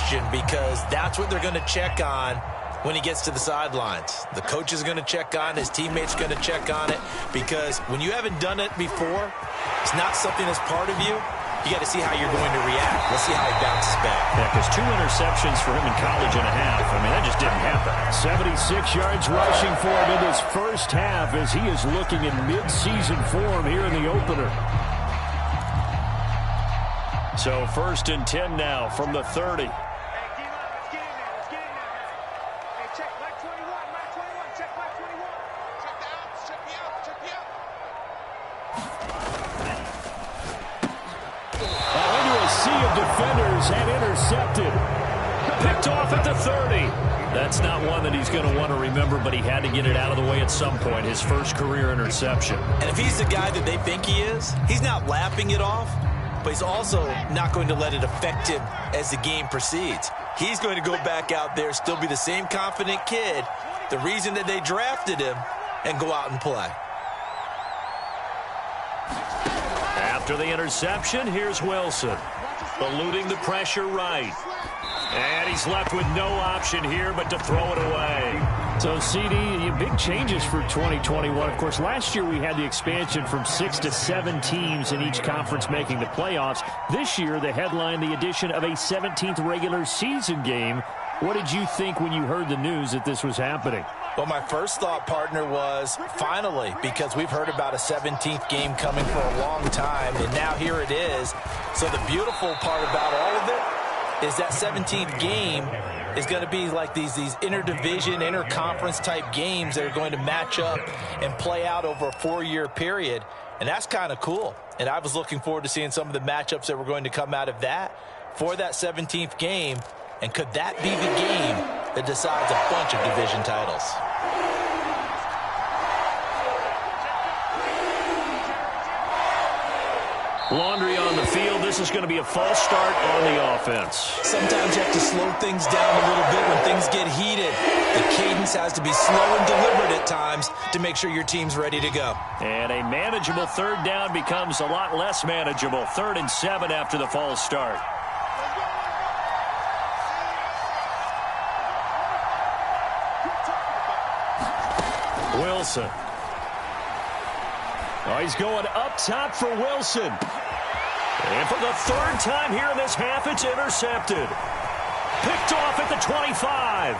question, because that's what they're going to check on when he gets to the sidelines. The coach is going to check on, his teammates are going to check on it, because when you haven't done it before, it's not something that's part of you. You got to see how you're going to react. Let's see how he bounces back. Yeah, because 2 interceptions for him in college and a half. I mean, that just didn't happen. 76 yards rushing for him in his first half as he is looking in mid-season form here in the opener. So 1st and 10 now from the 30. Defenders and intercepted. Picked off at the 30. That's not one that he's going to want to remember, but he had to get it out of the way at some point. His first career interception. And if he's the guy that they think he is, he's not laughing it off, but he's also not going to let it affect him as the game proceeds. He's going to go back out there, still be the same confident kid, the reason that they drafted him, and go out and play. After the interception, here's Wilson. Eluding the pressure right. And he's left with no option here but to throw it away. So, CD, big changes for 2021. Of course, last year we had the expansion from 6 to 7 teams in each conference making the playoffs. This year, they headlined the addition of a 17th regular season game. What did you think when you heard the news that this was happening? Well, my first thought, partner, was finally, because we've heard about a 17th game coming for a long time, and now here it is. So the beautiful part about all of it is that 17th game is going to be like these interdivision, interconference type games that are going to match up and play out over a 4-year period, and that's kind of cool. And I was looking forward to seeing some of the matchups that were going to come out of that for that 17th game. And could that be the game that decides a bunch of division titles? Laundry on the field. This is going to be a false start on the offense. Sometimes you have to slow things down a little bit when things get heated. The cadence has to be slow and deliberate at times to make sure your team's ready to go. And a manageable 3rd down becomes a lot less manageable. 3rd and 7 after the false start. Wilson. Oh, he's going up top for Wilson. And for the 3rd time here in this half, it's intercepted. Picked off at the 25.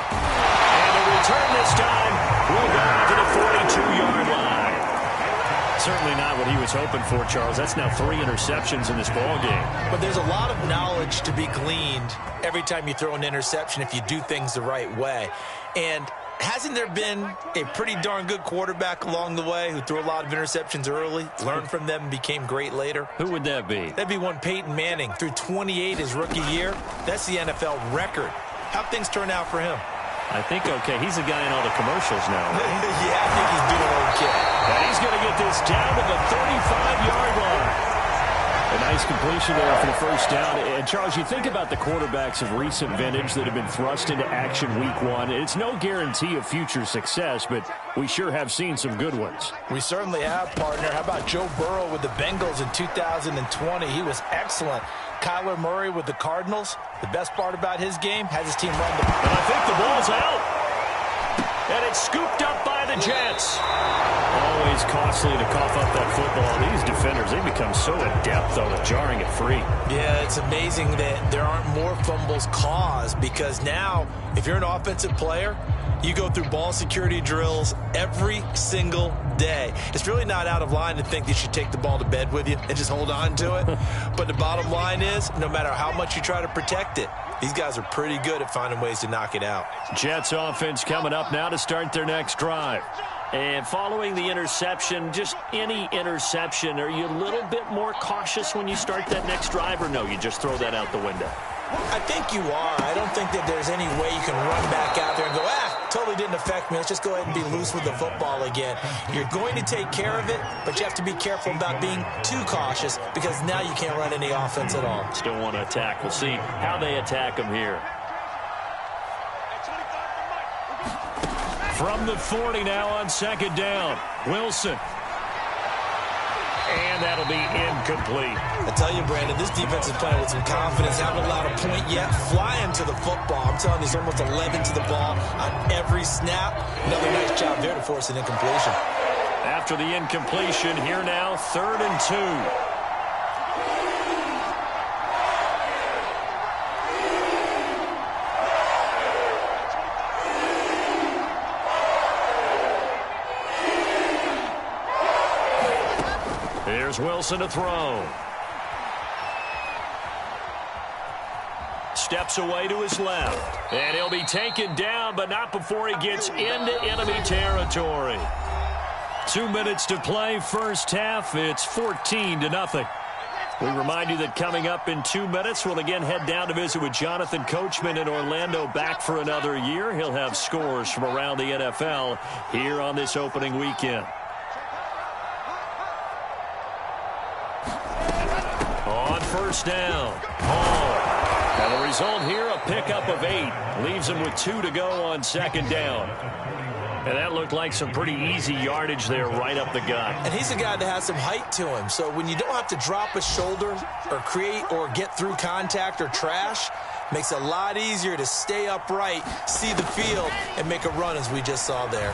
And the return this time will go out to the 42-yard line. Certainly not what he was hoping for, Charles. That's now 3 interceptions in this ballgame. But there's a lot of knowledge to be gleaned every time you throw an interception if you do things the right way. And hasn't there been a pretty darn good quarterback along the way who threw a lot of interceptions early, learned from them, and became great later? Who would that be? That'd be one Peyton Manning. Threw 28 his rookie year. That's the NFL record. How'd things turn out for him? I think okay. He's the guy in all the commercials now. Right? Yeah, I think he's doing okay. And he's going to get this down to the 35-yard line. A nice completion there for the first down. And, Charles, you think about the quarterbacks of recent vintage that have been thrust into action week 1. It's no guarantee of future success, but we sure have seen some good ones. We certainly have, partner. How about Joe Burrow with the Bengals in 2020? He was excellent. Kyler Murray with the Cardinals. The best part about his game, has his team run the ball. And I think the ball's out. And it's scooped up by the Jets. Always costly to cough up that football. These defenders, they become so adept, though, at jarring it free. Yeah, it's amazing that there aren't more fumbles caused, because now, if you're an offensive player, you go through ball security drills every single day. It's really not out of line to think that you should take the ball to bed with you and just hold on to it. But the bottom line is, no matter how much you try to protect it, these guys are pretty good at finding ways to knock it out. Jets offense coming up now to start their next drive. And following the interception, just any interception, are you a little bit more cautious when you start that next drive, or no, you just throw that out the window? I think you are. I don't think that there's any way you can run back out there and go, totally didn't affect me. Let's just go ahead and be loose with the football again. You're going to take care of it, but you have to be careful about being too cautious, because now you can't run any offense at all. Still want to attack. We'll see how they attack them here. From the 40 now on 2nd down, Wilson. And that'll be incomplete. I tell you, Brandon, this defense is playing with some confidence. Haven't allowed a point yet. Flying to the football. I'm telling you, it's almost 11 to the ball on every snap. Another nice job there to force an incompletion. After the incompletion, here now, 3rd and 2. Here's Wilson to throw. Steps away to his left. And he'll be taken down, but not before he gets into enemy territory. 2 minutes to play, first half. It's 14-0. We remind you that coming up in 2 minutes, we'll again head down to visit with Jonathan Coachman in Orlando, back for another year. He'll have scores from around the NFL here on this opening weekend. On first down, Hall. And the result here, a pickup of 8. Leaves him with 2 to go on second down. And that looked like some pretty easy yardage there right up the gut. And he's a guy that has some height to him. So when you don't have to drop a shoulder or create or get through contact or trash, makes it a lot easier to stay upright, see the field, and make a run as we just saw there.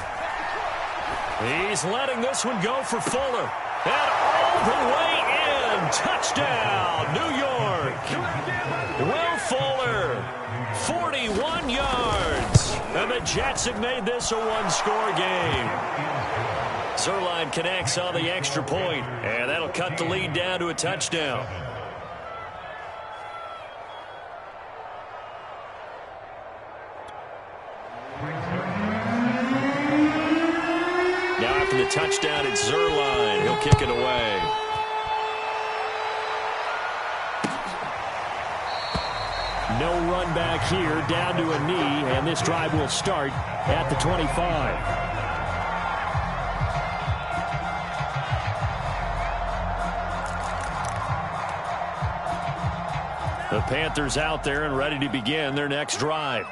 He's letting this one go for Fuller. And all the way in. Touchdown, New York. Will Fuller, 41 yards. And the Jets have made this a one-score game. Zuerlein connects on the extra point, and that'll cut the lead down to a touchdown. Now after the touchdown, it's Zuerlein. He'll kick it away. No run back here, down to a knee, and this drive will start at the 25. The Panthers out there and ready to begin their next drive.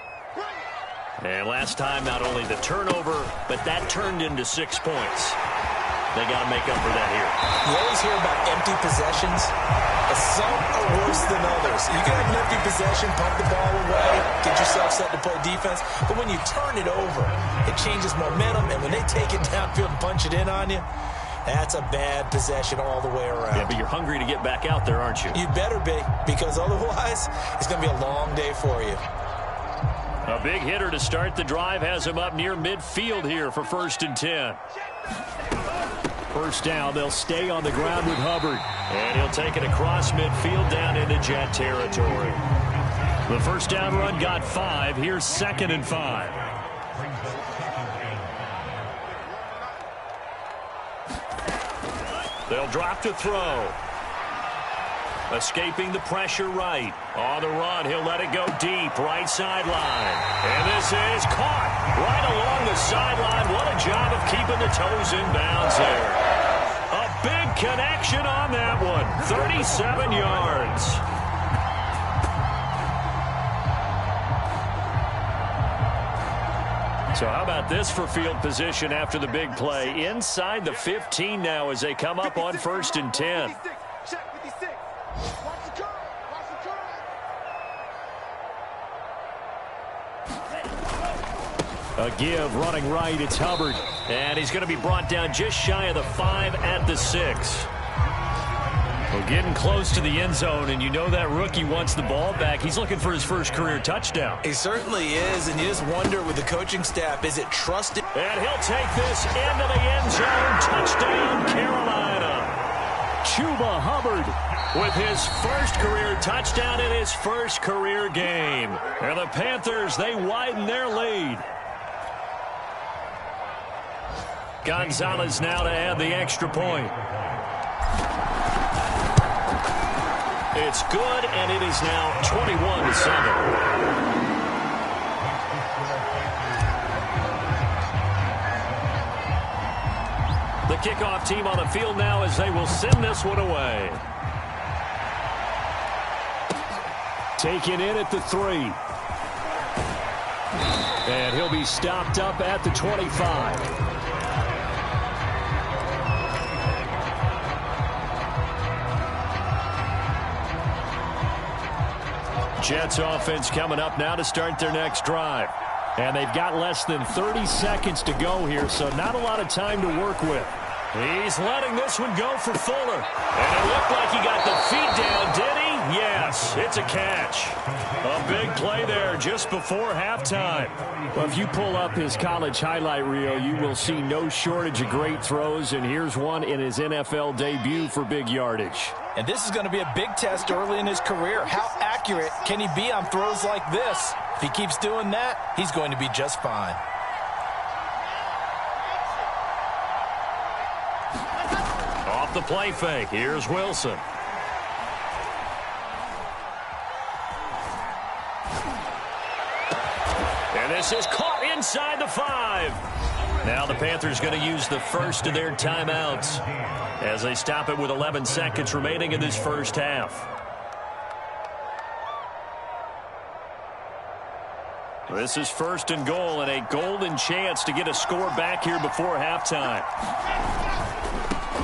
And last time, not only the turnover, but that turned into 6 points. They got to make up for that here. You always hear about empty possessions. Some are worse than others. You can have an empty possession, pump the ball away, get yourself set to play defense. But when you turn it over, it changes momentum. And when they take it downfield and punch it in on you, that's a bad possession all the way around. Yeah, but you're hungry to get back out there, aren't you? You better be, because otherwise it's going to be a long day for you. A big hitter to start the drive has him up near midfield here for 1st and 10. First down, they'll stay on the ground with Hubbard. And he'll take it across midfield down into Jet territory. The first down run got 5. Here's 2nd and 5. They'll drop to throw. Escaping the pressure right. On the run, he'll let it go deep, right sideline. And this is caught right along the sideline. What a job of keeping the toes in bounds there. A big connection on that one. 37 yards. So how about this for field position after the big play? Inside the 15 now as they come up on 1st and 10. A give running right, it's Hubbard. And he's going to be brought down just shy of the 5 at the 6. We're getting close to the end zone, and you know that rookie wants the ball back. He's looking for his first career touchdown. He certainly is, and you just wonder with the coaching staff, is it trusted? And he'll take this into the end zone. Touchdown, Carolina. Chuba Hubbard with his first career touchdown in his first career game. And the Panthers, they widen their lead. Gonzalez now to add the extra point. It's good, and it is now 21-7. The kickoff team on the field now as they will send this one away. Taken in at the 3. And he'll be stopped up at the 25. Jets offense coming up now to start their next drive. And they've got less than 30 seconds to go here, so not a lot of time to work with. He's letting this one go for Fuller. And it looked like he got the feet down, did he? Yes, it's a catch. A big play there just before halftime. Well, if you pull up his college highlight reel, you will see no shortage of great throws, and here's one in his NFL debut for big yardage. And this is going to be a big test early in his career. How accurate can he be on throws like this? If he keeps doing that, he's going to be just fine. Off the play fake, here's Wilson. And this is caught inside the 5. Now the Panthers going to use the first of their timeouts as they stop it with 11 seconds remaining in this first half. This is first and goal, and a golden chance to get a score back here before halftime.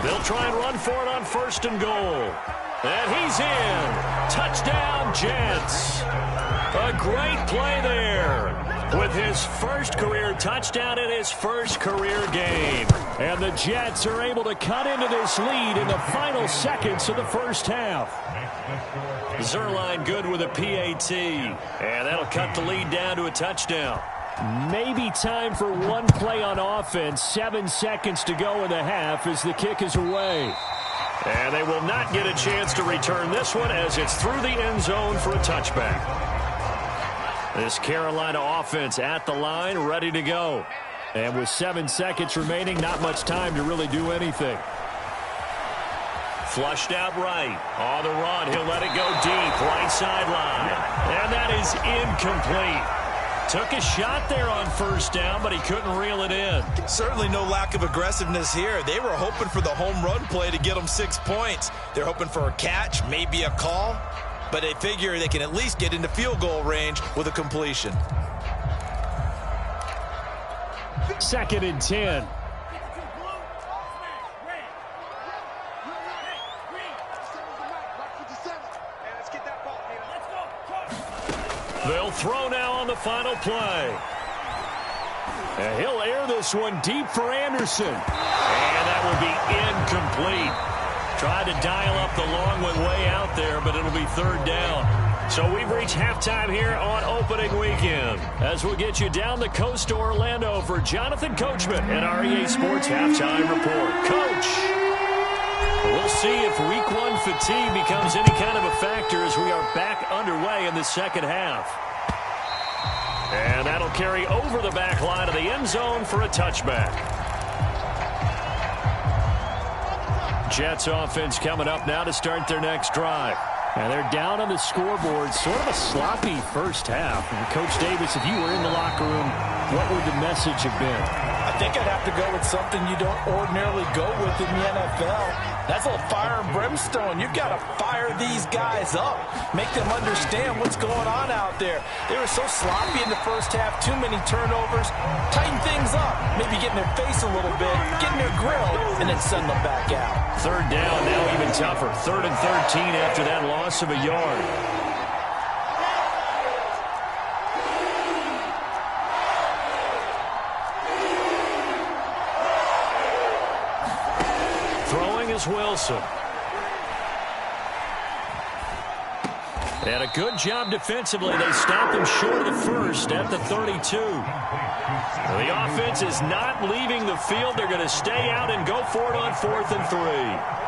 They'll try and run for it on first and goal. And he's in. Touchdown, Jets. A great play there with his first career touchdown in his first career game. And the Jets are able to cut into this lead in the final seconds of the first half. Zuerlein good with a PAT. And that'll cut the lead down to a touchdown. Maybe time for one play on offense. 7 seconds to go in the half as the kick is away. And they will not get a chance to return this one as it's through the end zone for a touchback. This Carolina offense at the line, ready to go. And with 7 seconds remaining, not much time to really do anything. Flushed out right. On the run, he'll let it go deep, right sideline. And that is incomplete. Took a shot there on first down, but he couldn't reel it in. Certainly no lack of aggressiveness here. They were hoping for the home run play to get them 6 points. They're hoping for a catch, maybe a call, but they figure they can at least get into field goal range with a completion. 2nd and 10. They'll throw now on the final play. And he'll air this one deep for Anderson. And that will be incomplete. Tried to dial up the long one way out there, but it'll be 3rd down. So we've reached halftime here on opening weekend. As we'll get you down the coast to Orlando for Jonathan Coachman and our EA Sports Halftime Report. Coach, we'll see if Week 1 fatigue becomes any kind of a factor as we are back underway in the second half. And that'll carry over the back line of the end zone for a touchback. Jets offense coming up now to start their next drive. And they're down on the scoreboard. Sort of a sloppy first half. And Coach Davis, if you were in the locker room, what would the message have been? I think I'd have to go with something you don't ordinarily go with in the NFL. That's a little fire and brimstone. You've got to fire these guys up. Make them understand what's going on out there. They were so sloppy in the first half. Too many turnovers. Tighten things up. Maybe get in their face a little bit. Get in their grill. And then send them back out. 3rd down now even tougher. 3rd and 13 after that loss of a yard. Wilson. And a good job defensively. They stopped him short of the first at the 32. The offense is not leaving the field. They're going to stay out and go for it on 4th and 3.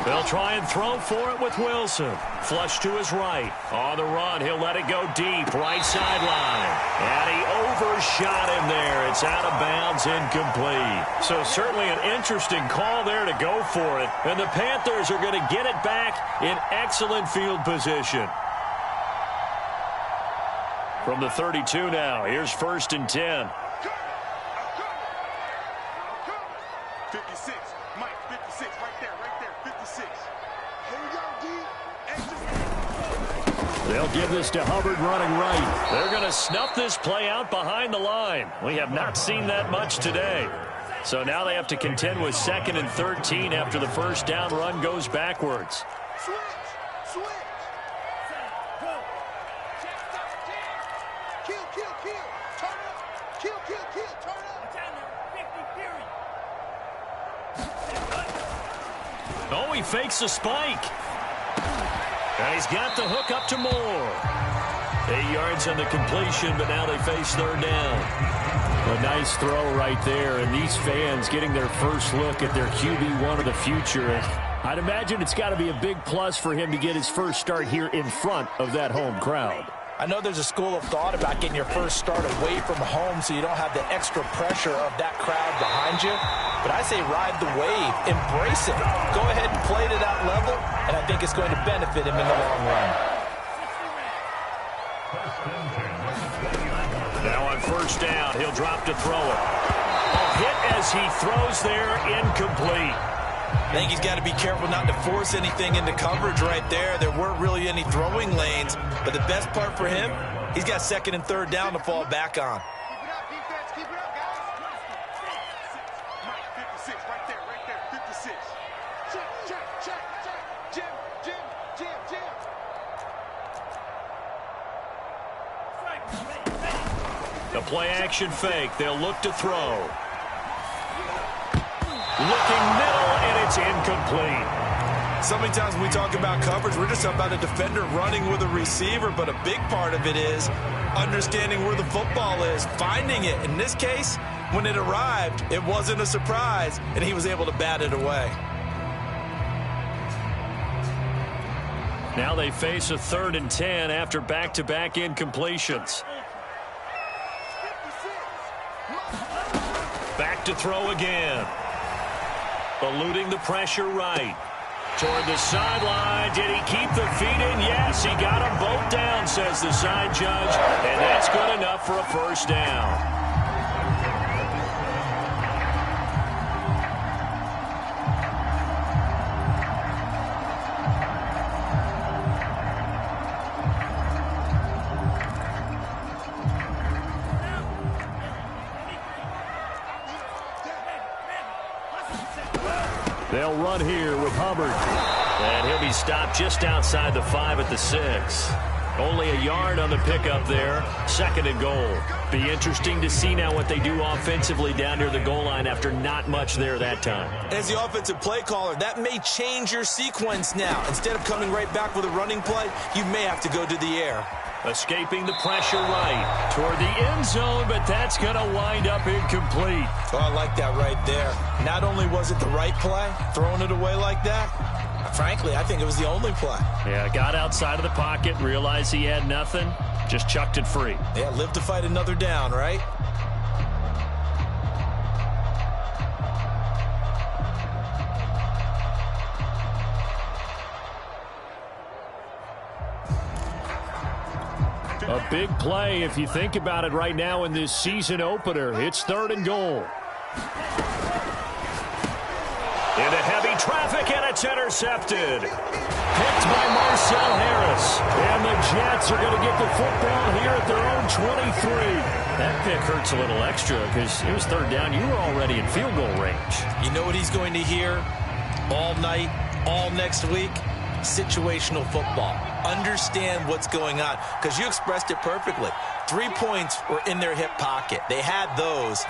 They'll try and throw for it with Wilson. Flush to his right. On the run, he'll let it go deep. Right sideline. And he overshot him there. It's out of bounds, incomplete. So certainly an interesting call there to go for it. And the Panthers are going to get it back in excellent field position. From the 32 now, here's 1st and 10. 56. Mike, 56. Right there. 56. They'll give this to Hubbard running right. They're going to snuff this play out behind the line. We have not seen that much today. So now they have to contend with 2nd and 13 after the first down run goes backwards. Switch. Go. Kill. Turn up. Kill. Turn up. Oh, he fakes the spike. And he's got the hook up to Moore. 8 yards on the completion, but now they face third down. A nice throw right there, and these fans getting their first look at their QB1 of the future. And I'd imagine it's got to be a big plus for him to get his first start here in front of that home crowd. I know there's a school of thought about getting your first start away from home so you don't have the extra pressure of that crowd behind you. But I say ride the wave, embrace it. Go ahead and play to that level, and I think it's going to benefit him in the long run. Now on first down, he'll drop to throw it. A hit as he throws there, incomplete. I think he's got to be careful not to force anything into coverage right there. There weren't really any throwing lanes, but the best part for him, he's got second and third down to fall back on. Keep it up, defense. Keep it up, guys. 56, right there. 56. Check. Jim. The play action fake. They'll look to throw. Looking middle, and it's incomplete. So many times when we talk about coverage, we're just about a defender running with a receiver, but a big part of it is understanding where the football is, finding it. In this case, when it arrived, it wasn't a surprise, and he was able to bat it away. Now they face a 3rd and 10 after back-to-back incompletions. Back to throw again. Eluding the pressure right. Toward the sideline. Did he keep the feet in? Yes, he got them both down, says the side judge. And that's good enough for a first down. They'll run here with Hubbard. And he'll be stopped just outside the 5 at the 6. Only a yard on the pickup there. 2nd and goal. Be interesting to see now what they do offensively down near the goal line after not much there that time. As the offensive play caller, that may change your sequence now. Instead of coming right back with a running play, you may have to go to the air. Escaping the pressure right toward the end zone, but that's going to wind up incomplete. Oh, I like that right there. Not only was it the right play, throwing it away like that, frankly, I think it was the only play. Yeah, got outside of the pocket, realized he had nothing, just chucked it free. Yeah, live to fight another down, right? A big play if you think about it right now in this season opener. It's 3rd and goal. Into heavy traffic, and it's intercepted. Picked by Marcel Harris. And the Jets are going to get the football here at their own 23. That pick hurts a little extra because it was 3rd down. You were already in field goal range. You know what he's going to hear all night, all next week? Situational football. Understand what's going on, because you expressed it perfectly. 3 points were in their hip pocket. They had those.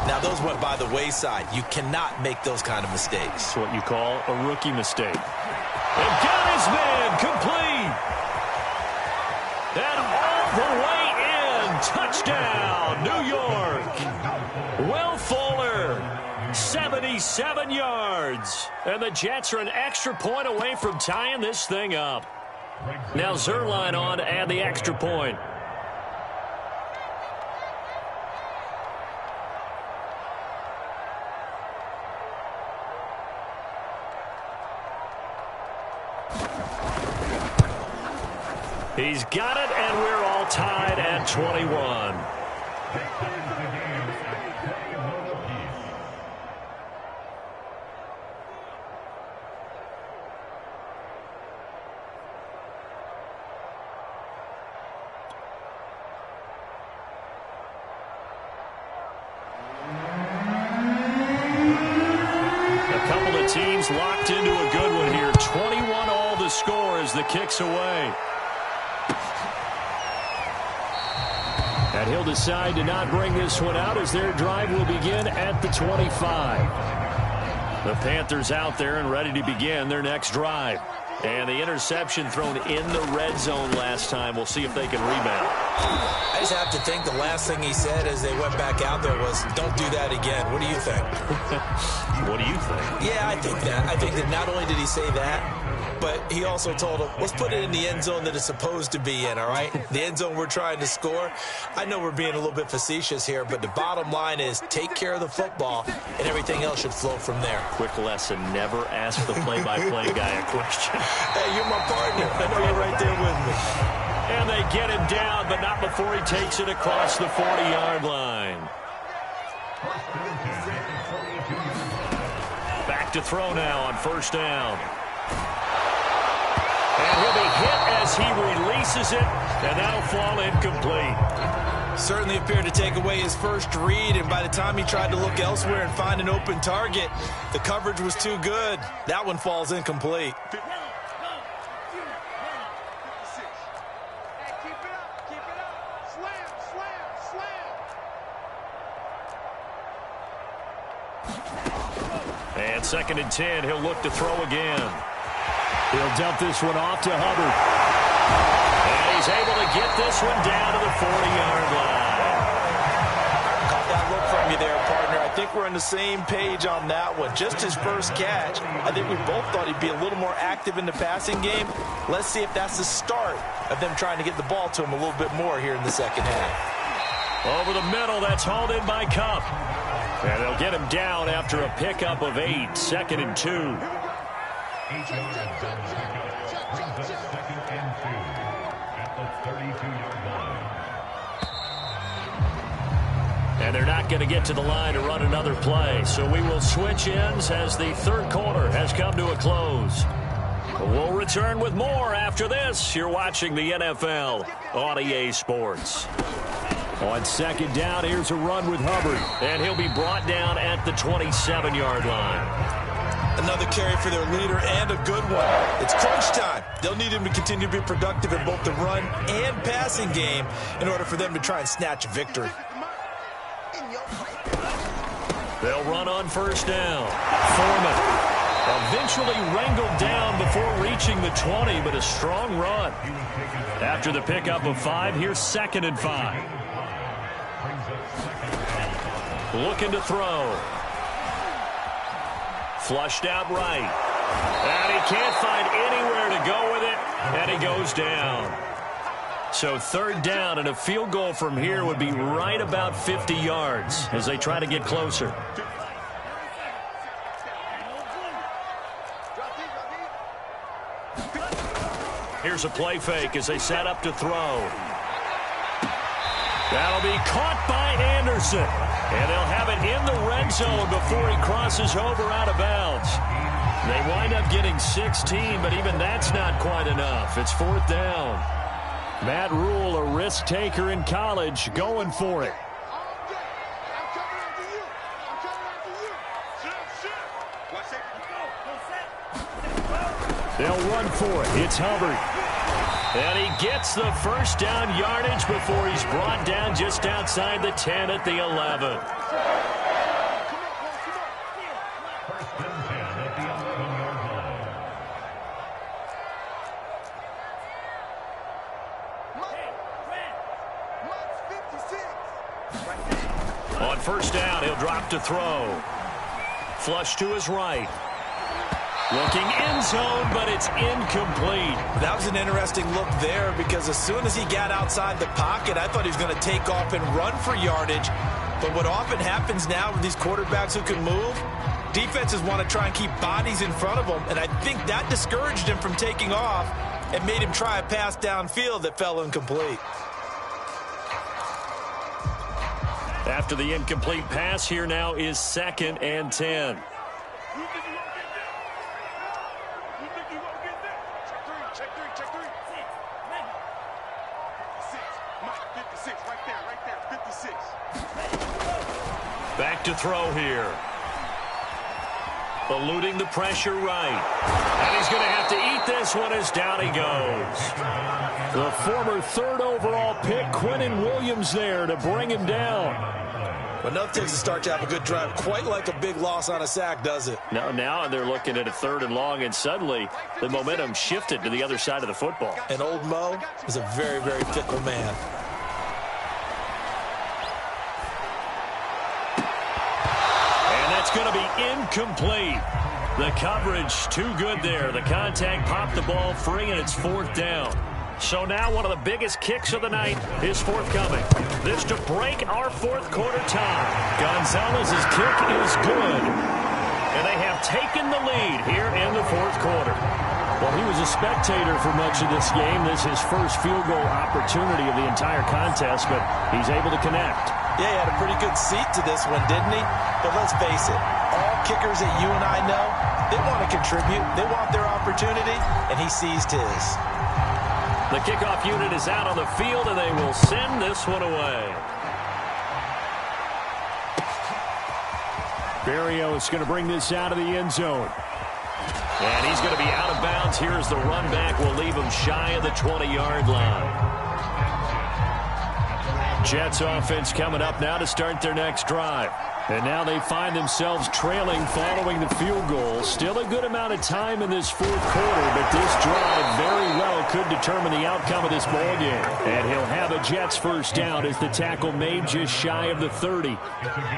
Now those went by the wayside. You cannot make those kind of mistakes. That's what you call a rookie mistake. And got his man complete. And all the way in. Touchdown, New York. Will Fuller. 77 yards. And the Jets are an extra point away from tying this thing up. Now Zuerlein on to add the extra point. He's got it, and we're all tied at 21. Teams locked into a good one here. 21 all the score. the kicks away. And he'll decide to not bring this one out as their drive will begin at the 25. The Panthers out there and ready to begin their next drive. And the interception thrown in the red zone last time. We'll see if they can rebound. I just have to think the last thing he said as they went back out there was, don't do that again. What do you think? What do you think? Yeah, I think that. I think that not only did he say that, but he also told him, let's put it in the end zone that it's supposed to be in, all right? The end zone we're trying to score. I know we're being a little bit facetious here, but the bottom line is take care of the football, and everything else should flow from there. Quick lesson, never ask the play-by-play guy a question. Hey, you're my partner. I know you're right there with me. And they get him down, but not before he takes it across the 40-yard line. Back to throw now on first down. And he'll be hit as he releases it, and that'll fall incomplete. Certainly appeared to take away his first read, and by the time he tried to look elsewhere and find an open target, the coverage was too good. That one falls incomplete. And 2nd and 10, he'll look to throw again. He'll dump this one off to Hubbard. And he's able to get this one down to the 40-yard line. Caught that look from you there, partner. I think we're on the same page on that one. Just his first catch. I think we both thought he'd be a little more active in the passing game. Let's see if that's the start of them trying to get the ball to him a little bit more here in the second half. Over the middle, that's hauled in by Kupp. And they'll get him down after a pickup of 8, 2nd and 2. And they're not going to get to the line to run another play. So we will switch ends as the third quarter has come to a close. We'll return with more after this. You're watching the NFL on EA Sports. On 2nd down, here's a run with Hubbard. And he'll be brought down at the 27-yard line. Another carry for their leader and a good one. It's crunch time. They'll need him to continue to be productive in both the run and passing game in order for them to try and snatch a victory. They'll run on first down. Foreman eventually wrangled down before reaching the 20, but a strong run. After the pickup of 5, here's 2nd and 5. Looking to throw. Flushed out right. And he can't find anywhere to go with it, and he goes down. So 3rd down, and a field goal from here would be right about 50 yards as they try to get closer. Here's a play fake as they set up to throw. That'll be caught by Anderson. And they'll have it in the red zone before he crosses over out of bounds. They wind up getting 16, but even that's not quite enough. It's 4th down. Matt Rule, a risk taker in college, going for it. They'll run for it. It's Hubbard. And he gets the first down yardage before he's brought down just outside the 10 at the 11. On first down, he'll drop to throw. Flush to his right. Looking end zone, but it's incomplete. That was an interesting look there because as soon as he got outside the pocket, I thought he was going to take off and run for yardage. But what often happens now with these quarterbacks who can move, defenses want to try and keep bodies in front of them, and I think that discouraged him from taking off and made him try a pass downfield that fell incomplete. After the incomplete pass, here now is 2nd and 10. Back to throw here. Eluding the pressure right. And he's going to have to eat this one as down he goes. The former 3rd overall pick, Quinnen Williams, there to bring him down. Well, enough takes to start to have a good drive. Quite like a big loss on a sack, does it? Now they're looking at a 3rd and long, and suddenly the momentum shifted to the other side of the football. And old Mo is a very, very fickle man. And that's going to be incomplete. The coverage too good there. The contact popped the ball free, and it's 4th down. So now one of the biggest kicks of the night is forthcoming. This to break our 4th quarter tie. Gonzalez's kick is good. And they have taken the lead here in the 4th quarter. Well, he was a spectator for much of this game. This is his first field goal opportunity of the entire contest, but he's able to connect. Yeah, he had a pretty good seat to this one, didn't he? But let's face it, all kickers that you and I know, they want to contribute. They want their opportunity, and he seized his. The kickoff unit is out on the field, and they will send this one away. Berrios going to bring this out of the end zone. And he's going to be out of bounds. Here's the run back. Will leave him shy of the 20-yard line. Jets offense coming up now to start their next drive. And now they find themselves trailing following the field goal. Still a good amount of time in this 4th quarter, but this drive very well could determine the outcome of this ballgame. And he'll have a Jets first down as the tackle made just shy of the 30.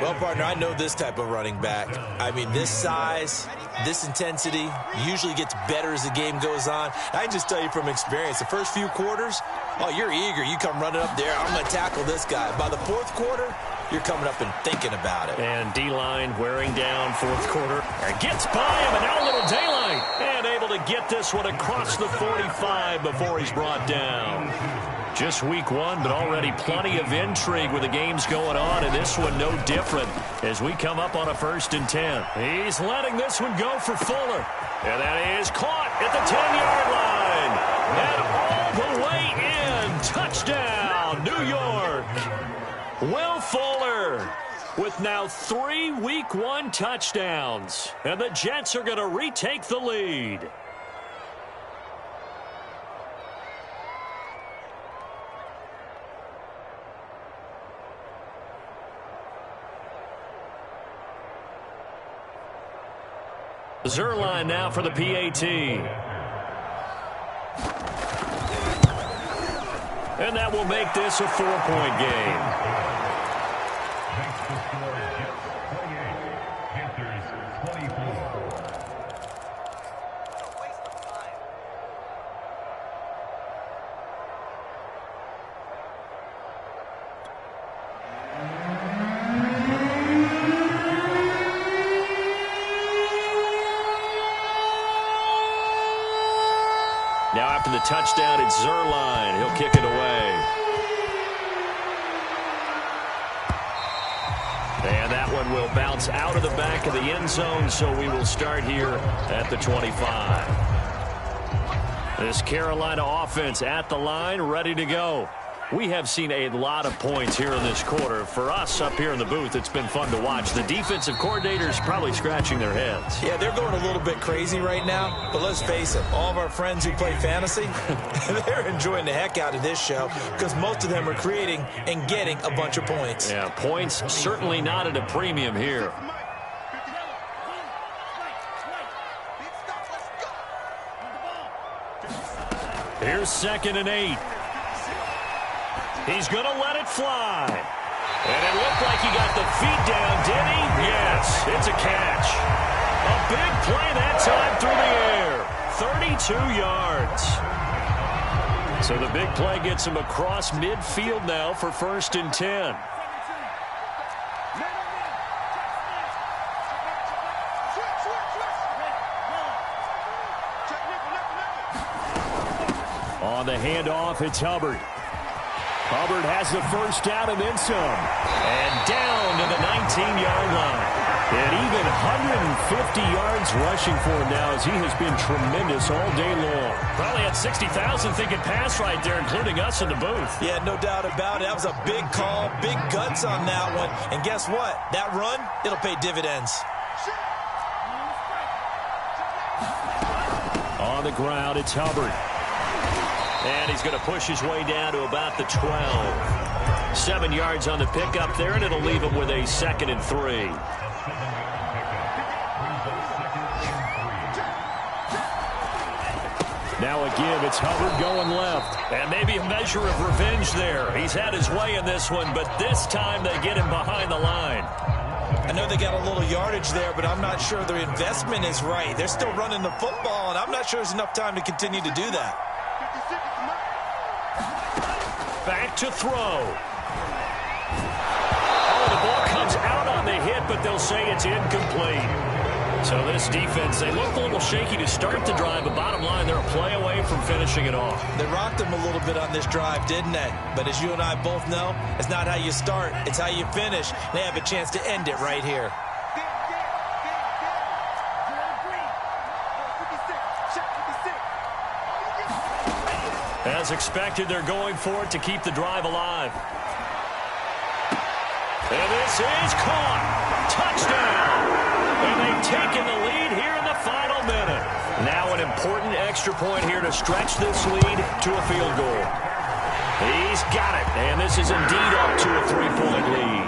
Well, partner, I know this type of running back. I mean, this size, this intensity usually gets better as the game goes on. I can just tell you from experience, the first few quarters, oh, you're eager. You come running up there, I'm going to tackle this guy. By the 4th quarter, you're coming up and thinking about it. And D-line wearing down 4th quarter. And gets by him, and now a little daylight. And able to get this one across the 45 before he's brought down. Just week 1, but already plenty of intrigue with the games going on, and this one no different as we come up on a 1st and 10. He's letting this one go for Fuller. And that is caught at the 10-yard line. And all the way in. Touchdown, New York. Will Fuller with now 3 week 1 touchdowns. And the Jets are going to retake the lead. Zuerlein now for the PAT. And that will make this a 4-point game. Now after the touchdown, it's Zuerlein. He'll kick it away. And that one will bounce out of the back of the end zone, so we will start here at the 25. This Carolina offense at the line, ready to go. We have seen a lot of points here in this quarter. For us up here in the booth, it's been fun to watch. The defensive coordinators probably scratching their heads. Yeah, they're going a little bit crazy right now, but let's face it, all of our friends who play fantasy, they're enjoying the heck out of this show because most of them are creating and getting a bunch of points. Yeah, points certainly not at a premium here. Here's 2nd and 8. He's going to let it fly. And it looked like he got the feet down, did he? Yes, it's a catch. A big play that time through the air. 32 yards. So the big play gets him across midfield now for 1st and 10. On the handoff, it's Hubbard. Hubbard has the first down and then some. And down to the 19-yard line. And even 150 yards rushing for him now as he has been tremendous all day long. Probably had 60,000 thinking pass right there, including us in the booth. Yeah, no doubt about it. That was a big call, big guts on that one. And guess what? That run, it'll pay dividends. On the ground, it's Hubbard. And he's going to push his way down to about the 12. 7 yards on the pickup there, and it'll leave him with a 2nd and 3. Now a give. It's Hubbard going left. And maybe a measure of revenge there. He's had his way in this one, but this time they get him behind the line. I know they got a little yardage there, but I'm not sure their investment is right. They're still running the football, and I'm not sure there's enough time to continue to do that. Back to throw. Oh, the ball comes out on the hit, but they'll say it's incomplete. So this defense, they looked a little shaky to start the drive, but bottom line, they're a play away from finishing it off. They rocked them a little bit on this drive, didn't they? But as you and I both know, it's not how you start, it's how you finish. They have a chance to end it right here. As expected, they're going for it to keep the drive alive. And this is caught. Touchdown. And they've taken the lead here in the final minute. Now an important extra point here to stretch this lead to a field goal. He's got it. And this is indeed up to a 3-point lead.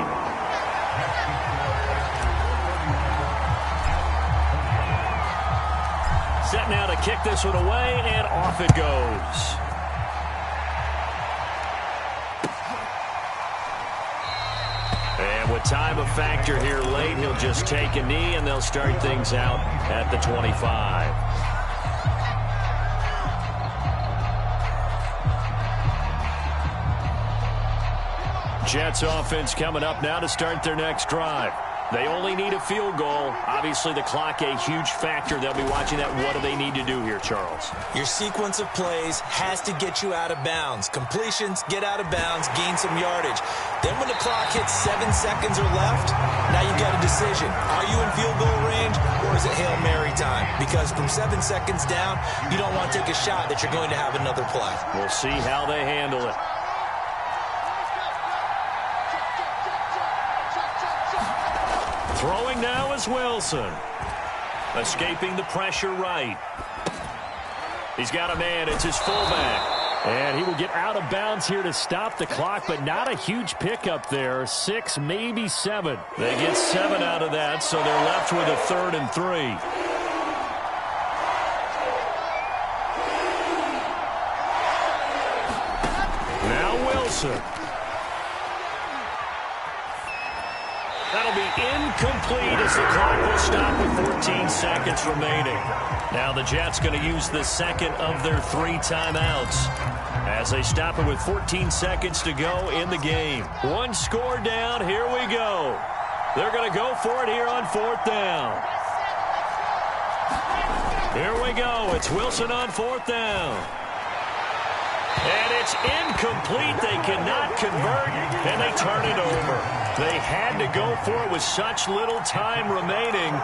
Set now to kick this one away, and off it goes. And with time a factor here late, he'll just take a knee, and they'll start things out at the 25. Jets offense coming up now to start their next drive. They only need a field goal. Obviously, the clock a huge factor. They'll be watching that. What do they need to do here, Charles? Your sequence of plays has to get you out of bounds. Completions, get out of bounds, gain some yardage. Then when the clock hits 7 seconds or left, now you've got a decision. Are you in field goal range, or is it Hail Mary time? Because from 7 seconds down, you don't want to take a shot that you're going to have another play. We'll see how they handle it. Throwing now is Wilson. Escaping the pressure right. He's got a man. It's his fullback. And he will get out of bounds here to stop the clock, but not a huge pickup there. 6, maybe 7. They get 7 out of that, so they're left with a 3rd and 3. Now Wilson. That'll be incomplete as the clock will stop with 14 seconds remaining. Now the Jets going to use the second of their 3 timeouts as they stop it with 14 seconds to go in the game. 1 score down. Here we go. They're going to go for it here on 4th down. Here we go. It's Wilson on 4th down. And it's incomplete. They cannot convert, and they turn it over. They had to go for it with such little time remaining.